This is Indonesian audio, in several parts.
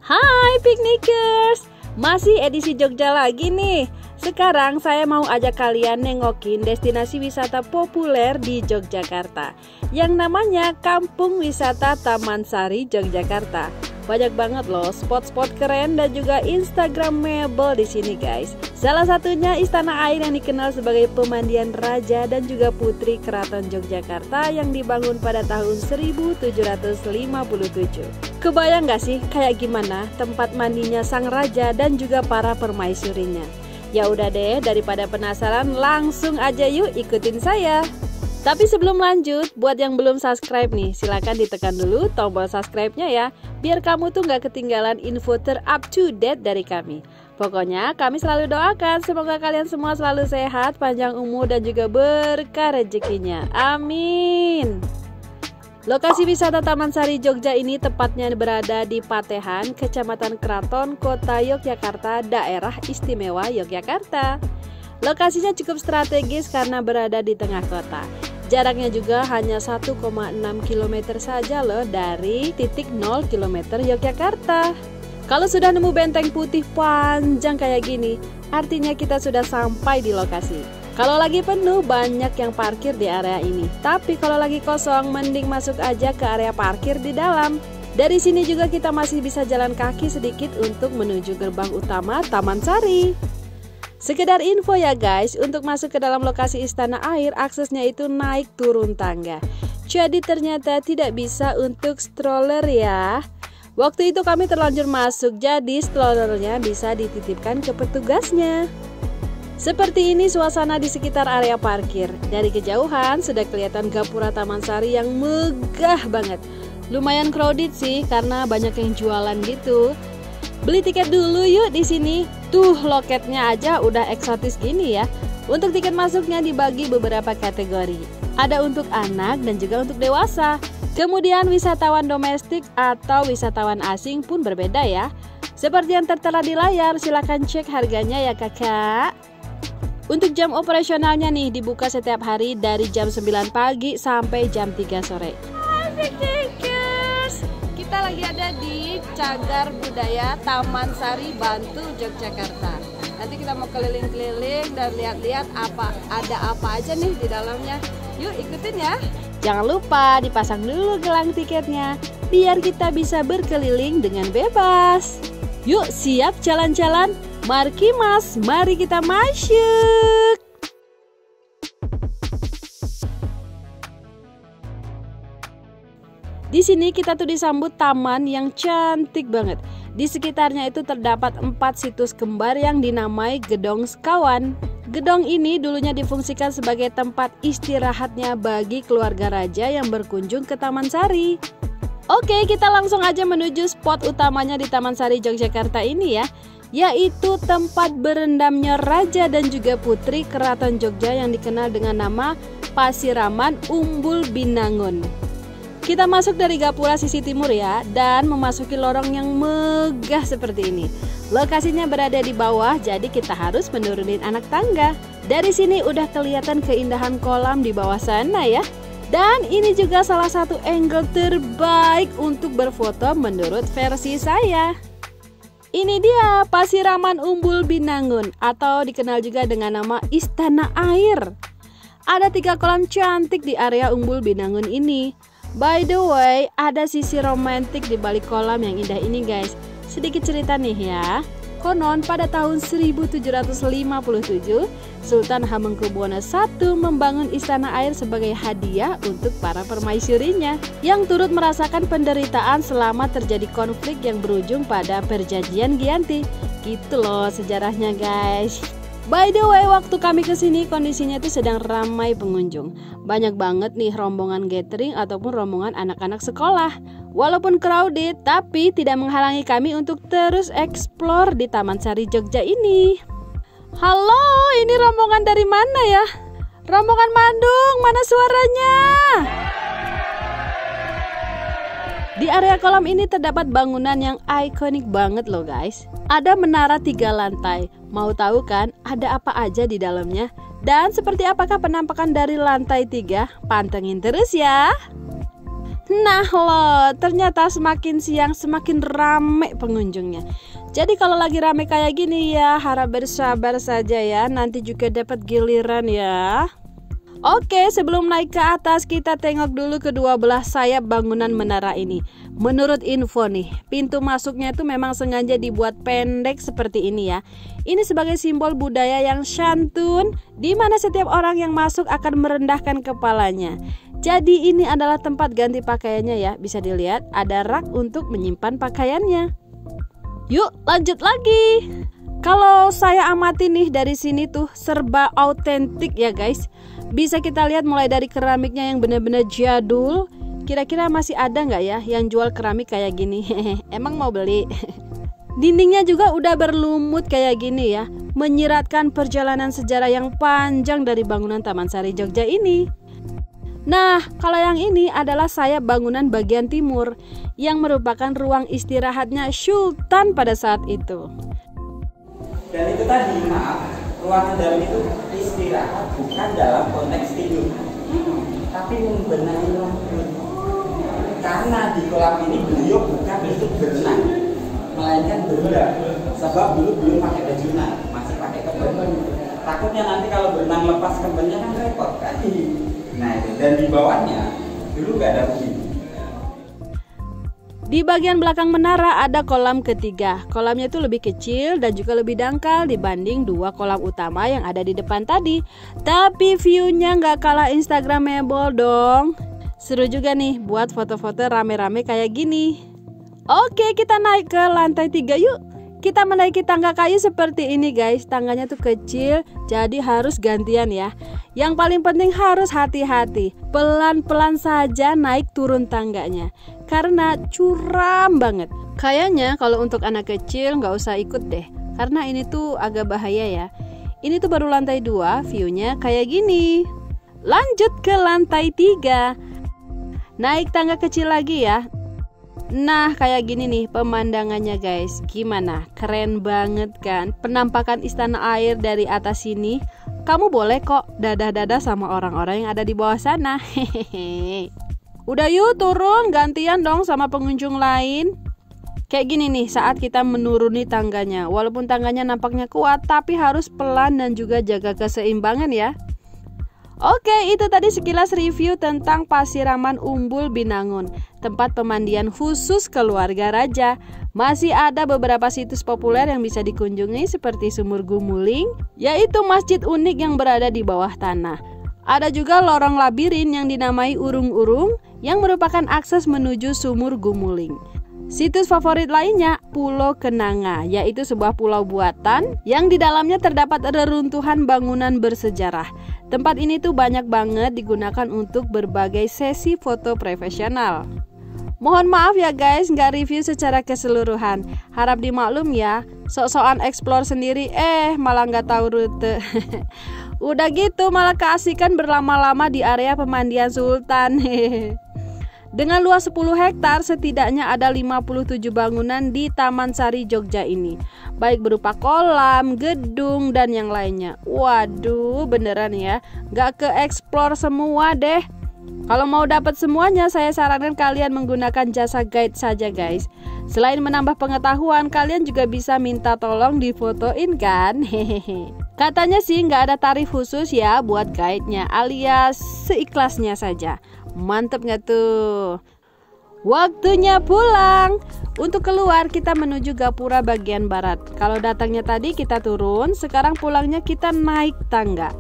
Hai piknikers, masih edisi Jogja lagi nih. Sekarang saya mau ajak kalian nengokin destinasi wisata populer di Yogyakarta yang namanya Kampung Wisata Taman Sari, Yogyakarta. Banyak banget loh spot-spot keren dan juga instagramable di sini guys. Salah satunya Istana Air yang dikenal sebagai pemandian raja dan juga putri Keraton Yogyakarta yang dibangun pada tahun 1757. Kebayang gak sih kayak gimana tempat mandinya sang raja dan juga para permaisurinya? Ya udah deh, daripada penasaran langsung aja yuk ikutin saya. Tapi sebelum lanjut, buat yang belum subscribe nih, silahkan ditekan dulu tombol subscribe-nya ya, biar kamu tuh gak ketinggalan info ter-up to date dari kami. Pokoknya kami selalu doakan semoga kalian semua selalu sehat, panjang umur dan juga berkah rezekinya. Amin. Lokasi wisata Taman Sari Jogja ini tepatnya berada di Patehan, Kecamatan Keraton, Kota Yogyakarta, Daerah Istimewa Yogyakarta. Lokasinya cukup strategis karena berada di tengah kota. Jaraknya juga hanya 1,6 km saja loh dari titik 0 km Yogyakarta. Kalau sudah nemu benteng putih panjang kayak gini, artinya kita sudah sampai di lokasi. Kalau lagi penuh banyak yang parkir di area ini. Tapi kalau lagi kosong mending masuk aja ke area parkir di dalam. Dari sini juga kita masih bisa jalan kaki sedikit untuk menuju gerbang utama Taman Sari. Sekedar info ya guys, untuk masuk ke dalam lokasi Istana Air aksesnya itu naik turun tangga. Jadi ternyata tidak bisa untuk stroller ya. Waktu itu kami terlanjur masuk, jadi strollernya bisa dititipkan ke petugasnya. Seperti ini suasana di sekitar area parkir. Dari kejauhan sudah kelihatan gapura Taman Sari yang megah banget. Lumayan crowded sih karena banyak yang jualan gitu. Beli tiket dulu yuk di sini. Tuh loketnya aja udah eksotis gini ya. Untuk tiket masuknya dibagi beberapa kategori. Ada untuk anak dan juga untuk dewasa. Kemudian wisatawan domestik atau wisatawan asing pun berbeda ya. Seperti yang tertera di layar, silakan cek harganya ya kakak. Untuk jam operasionalnya nih dibuka setiap hari dari jam 9 pagi sampai jam 3 sore. Hai piknikers, kita lagi ada di Cagar Budaya Taman Sari, Bantul, Yogyakarta. Nanti kita mau keliling-keliling dan lihat-lihat ada apa aja nih di dalamnya. Yuk ikutin ya. Jangan lupa dipasang dulu gelang tiketnya biar kita bisa berkeliling dengan bebas. Yuk siap jalan-jalan? Marki mas, mari kita masuk. Di sini kita tuh disambut taman yang cantik banget. Di sekitarnya itu terdapat 4 situs kembar yang dinamai Gedong Sekawan. Gedong ini dulunya difungsikan sebagai tempat istirahatnya bagi keluarga raja yang berkunjung ke Taman Sari. Oke, kita langsung aja menuju spot utamanya di Taman Sari Yogyakarta ini ya, yaitu tempat berendamnya raja dan juga putri Keraton Jogja yang dikenal dengan nama Pasiraman Umbul Binangun. Kita masuk dari gapura sisi timur ya, dan memasuki lorong yang megah seperti ini. Lokasinya berada di bawah, jadi kita harus menurunin anak tangga. Dari sini udah kelihatan keindahan kolam di bawah sana ya. Dan ini juga salah satu angle terbaik untuk berfoto menurut versi saya. Ini dia Pasiraman Umbul Binangun atau dikenal juga dengan nama Istana Air. Ada 3 kolam cantik di area Umbul Binangun ini. By the way, ada sisi romantik di balik kolam yang indah ini guys. Sedikit cerita nih ya. Konon pada tahun 1757, Sultan Hamengkubuwono I membangun Istana Air sebagai hadiah untuk para permaisurinya yang turut merasakan penderitaan selama terjadi konflik yang berujung pada Perjanjian Giyanti. Gitu loh sejarahnya guys. By the way, waktu kami kesini kondisinya itu sedang ramai pengunjung. Banyak banget nih rombongan gathering ataupun rombongan anak-anak sekolah. Walaupun crowded, tapi tidak menghalangi kami untuk terus explore di Taman Sari Jogja ini. Halo, ini rombongan dari mana ya? Rombongan Bandung, mana suaranya? Di area kolam ini terdapat bangunan yang ikonik banget loh guys. Ada menara 3 lantai. Mau tahu kan ada apa aja di dalamnya? Dan seperti apakah penampakan dari lantai 3? Pantengin terus ya. Nah loh, ternyata semakin siang semakin rame pengunjungnya. Jadi kalau lagi rame kayak gini ya, harap bersabar saja ya, nanti juga dapat giliran ya. Oke, sebelum naik ke atas kita tengok dulu kedua belah sayap bangunan menara ini. Menurut info nih, pintu masuknya itu memang sengaja dibuat pendek seperti ini ya. Ini sebagai simbol budaya yang syantun, di mana setiap orang yang masuk akan merendahkan kepalanya. Jadi ini adalah tempat ganti pakaiannya ya, bisa dilihat ada rak untuk menyimpan pakaiannya. Yuk lanjut lagi. Kalau saya amati nih dari sini tuh serba autentik ya guys. Bisa kita lihat mulai dari keramiknya yang benar-benar jadul. Kira-kira masih ada nggak ya yang jual keramik kayak gini? Emang mau beli? Dindingnya juga udah berlumut kayak gini ya, menyiratkan perjalanan sejarah yang panjang dari bangunan Taman Sari Jogja ini. Nah, kalau yang ini adalah sayap bangunan bagian timur yang merupakan ruang istirahatnya Sultan pada saat itu. Dan itu tadi, maaf, ruangan dalam itu istirahat bukan dalam konteks tidur, tapi membenahi rambut. Karena di kolam ini beliau bukan untuk berenang, melainkan berenang. Sebab dulu belum pakai baju renang, masih pakai keben. Takutnya nanti kalau berenang lepas kebennya kan repot kan. Nah itu, dan di bawahnya dulu nggak ada begini. Di bagian belakang menara ada kolam ketiga. Kolamnya itu lebih kecil dan juga lebih dangkal dibanding dua kolam utama yang ada di depan tadi. Tapi view-nya nggak kalah instagramable dong. Seru juga nih buat foto-foto rame-rame kayak gini. Oke, kita naik ke lantai 3 yuk. Kita menaiki tangga kayu seperti ini guys. Tangganya tuh kecil, jadi harus gantian ya. Yang paling penting harus hati-hati. Pelan-pelan saja naik turun tangganya, karena curam banget. Kayaknya kalau untuk anak kecil nggak usah ikut deh, karena ini tuh agak bahaya ya. Ini tuh baru lantai 2, view-nya kayak gini. Lanjut ke lantai 3. Naik tangga kecil lagi ya. Nah kayak gini nih pemandangannya guys. Gimana? Keren banget kan? Penampakan istana air dari atas sini. Kamu boleh kok dadah-dadah sama orang-orang yang ada di bawah sana. Hehehe. Udah yuk turun, gantian dong sama pengunjung lain. Kayak gini nih saat kita menuruni tangganya. Walaupun tangganya nampaknya kuat, tapi harus pelan dan juga jaga keseimbangan ya. Oke, itu tadi sekilas review tentang Pasiraman Umbul Binangun, tempat pemandian khusus keluarga raja. Masih ada beberapa situs populer yang bisa dikunjungi seperti Sumur Gumuling, yaitu masjid unik yang berada di bawah tanah. Ada juga lorong labirin yang dinamai Urung-Urung yang merupakan akses menuju Sumur Gumuling. Situs favorit lainnya Pulau Kenanga, yaitu sebuah pulau buatan yang di dalamnya terdapat reruntuhan bangunan bersejarah. Tempat ini tuh banyak banget digunakan untuk berbagai sesi foto profesional. Mohon maaf ya guys, nggak review secara keseluruhan. Harap dimaklum ya, sok-sokan explore sendiri, malah nggak tahu rute. Udah gitu malah keasikan berlama-lama di area pemandian Sultan. Dengan luas 10 hektar, setidaknya ada 57 bangunan di Taman Sari Jogja ini, baik berupa kolam, gedung, dan yang lainnya. Waduh, beneran ya, gak ke-explore semua deh. Kalau mau dapat semuanya, saya sarankan kalian menggunakan jasa guide saja guys. Selain menambah pengetahuan, kalian juga bisa minta tolong difotoin kan. Hehehe. Katanya sih nggak ada tarif khusus ya buat guide-nya, alias seikhlasnya saja. Mantep nggak tuh? Waktunya pulang. Untuk keluar kita menuju gapura bagian barat. Kalau datangnya tadi kita turun, sekarang pulangnya kita naik tangga.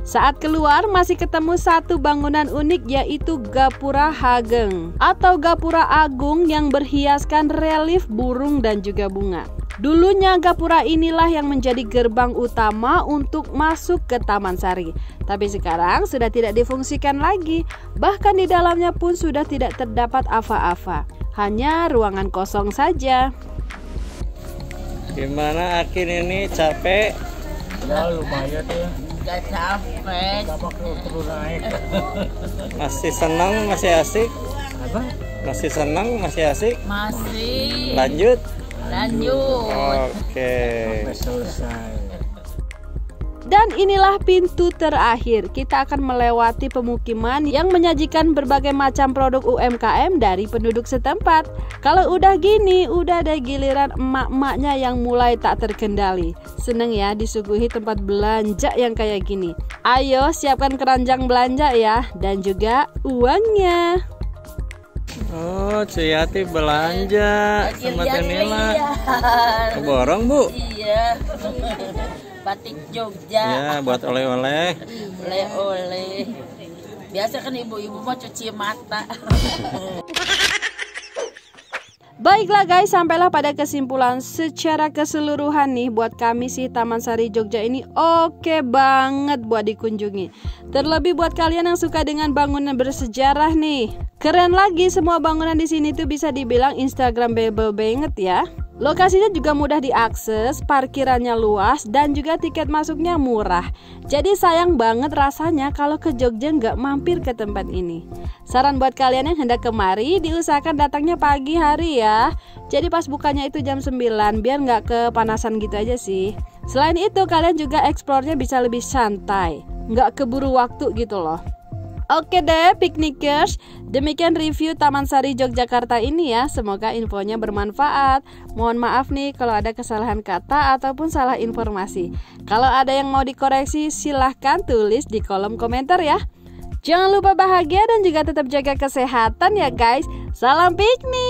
Saat keluar masih ketemu satu bangunan unik, yaitu Gapura Hageng atau Gapura Agung yang berhiaskan relief burung dan juga bunga. Dulunya gapura inilah yang menjadi gerbang utama untuk masuk ke Taman Sari. Tapi sekarang sudah tidak difungsikan lagi. Bahkan di dalamnya pun sudah tidak terdapat apa-apa. Hanya ruangan kosong saja. Gimana Akin ini, capek? Ya lumayan ya. Gak capek. Perlu naik. Masih senang, masih asik? Apa? Masih senang, masih asik? Masih. Lanjut? Lanjut. Oke. Sampai selesai. Dan inilah pintu terakhir. Kita akan melewati pemukiman yang menyajikan berbagai macam produk UMKM dari penduduk setempat. Kalau udah gini, udah ada giliran emak-emaknya yang mulai tak terkendali. Seneng ya disuguhi tempat belanja yang kayak gini. Ayo siapkan keranjang belanja ya, dan juga uangnya. Oh, Ciyati belanja sama Tenila. Keborong, Bu? Iya. Batik Jogja. Ya, buat oleh-oleh. Oleh-oleh. Biasa kan ibu-ibu mau cuci mata. Baiklah guys, sampailah pada kesimpulan secara keseluruhan nih, buat kami sih Taman Sari Jogja ini oke banget buat dikunjungi. Terlebih buat kalian yang suka dengan bangunan bersejarah nih. Keren lagi, semua bangunan di sini tuh bisa dibilang Instagramable banget ya. Lokasinya juga mudah diakses, parkirannya luas, dan juga tiket masuknya murah. Jadi sayang banget rasanya kalau ke Jogja nggak mampir ke tempat ini. Saran buat kalian yang hendak kemari, diusahakan datangnya pagi hari ya. Jadi pas bukanya itu jam 9, biar nggak kepanasan gitu aja sih. Selain itu kalian juga eksplornya bisa lebih santai, nggak keburu waktu gitu loh. Oke deh piknikers, demikian review Taman Sari Yogyakarta ini ya. Semoga infonya bermanfaat. Mohon maaf nih kalau ada kesalahan kata ataupun salah informasi. Kalau ada yang mau dikoreksi silahkan tulis di kolom komentar ya. Jangan lupa bahagia dan juga tetap jaga kesehatan ya guys. Salam piknik.